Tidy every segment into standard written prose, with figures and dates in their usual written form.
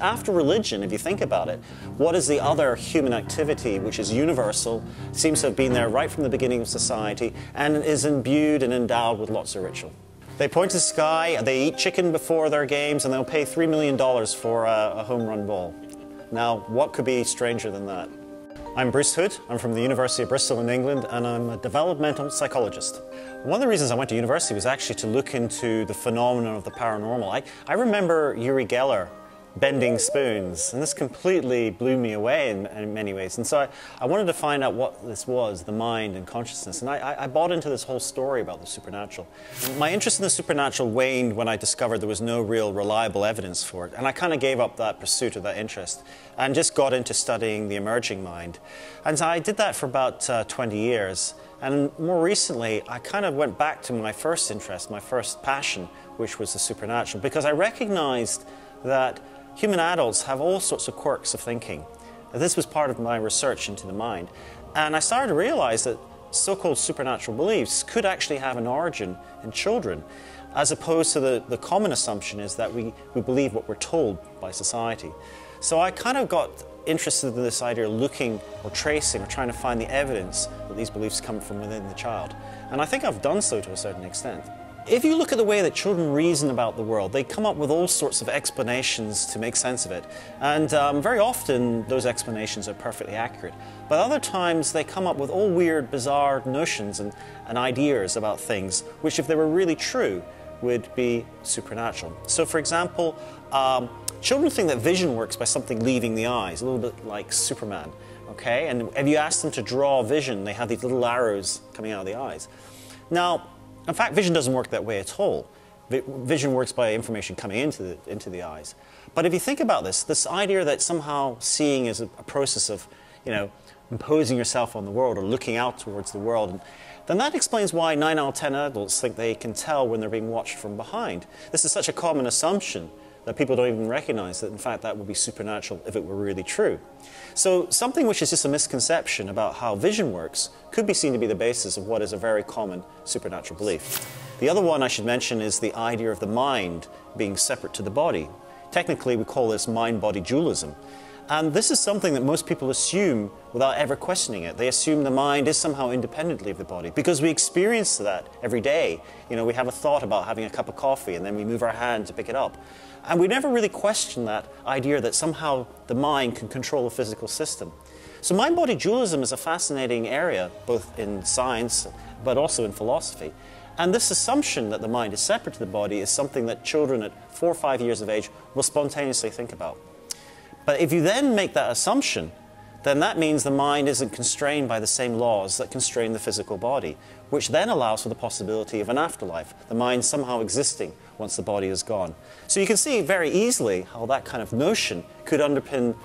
After religion, if you think about it, what is the other human activity which is universal, seems to have been there right from the beginning of society, and is imbued and endowed with lots of ritual? They point to the sky, they eat chicken before their games, and they'll pay $3 million for a home run ball. Now, what could be stranger than that? I'm Bruce Hood. I'm from the University of Bristol in England, and I'm a developmental psychologist. One of the reasons I went to university was actually to look into the phenomenon of the paranormal. I remember Uri Geller bending spoons, and this completely blew me away in many ways. And so I wanted to find out what this was, the mind and consciousness, and I bought into this whole story about the supernatural. My interest in the supernatural waned when I discovered there was no real reliable evidence for it, and I kind of gave up that pursuit of that interest and just got into studying the emerging mind. And so I did that for about 20 years, and more recently I kind of went back to my first interest, my first passion, which was the supernatural, because I recognized that human adults have all sorts of quirks of thinking. This was part of my research into the mind. And I started to realize that so-called supernatural beliefs could actually have an origin in children, as opposed to the common assumption is that we believe what we're told by society. So I kind of got interested in this idea of looking or tracing or trying to find the evidence that these beliefs come from within the child. And I think I've done so to a certain extent. If you look at the way that children reason about the world, they come up with all sorts of explanations to make sense of it. And very often those explanations are perfectly accurate. But other times they come up with all weird, bizarre notions and ideas about things, which if they were really true, would be supernatural. So for example, children think that vision works by something leaving the eyes, a little bit like Superman. Okay? And if you ask them to draw vision, they have these little arrows coming out of the eyes. Now, in fact, vision doesn't work that way at all. Vision works by information coming into the eyes. But if you think about this idea that somehow seeing is a process of, imposing yourself on the world or looking out towards the world, then that explains why 9 out of 10 adults think they can tell when they're being watched from behind. This is such a common assumption that people don't even recognize that, in fact, that would be supernatural if it were really true. So something which is just a misconception about how vision works could be seen to be the basis of what is a very common supernatural belief. The other one I should mention is the idea of the mind being separate to the body. Technically, we call this mind-body dualism. And this is something that most people assume without ever questioning it. They assume the mind is somehow independently of the body because we experience that every day. We have a thought about having a cup of coffee and then we move our hand to pick it up. And we never really question that idea that somehow the mind can control the physical system. So mind-body dualism is a fascinating area, both in science but also in philosophy. And this assumption that the mind is separate to the body is something that children at 4 or 5 years of age will spontaneously think about. But if you then make that assumption, then that means the mind isn't constrained by the same laws that constrain the physical body, which then allows for the possibility of an afterlife, the mind somehow existing once the body is gone. So you can see very easily how that kind of notion could underpin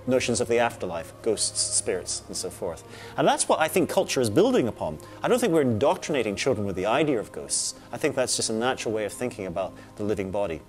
notions of the afterlife, ghosts, spirits, and so forth. And that's what I think culture is building upon. I don't think we're indoctrinating children with the idea of ghosts. I think that's just a natural way of thinking about the living body.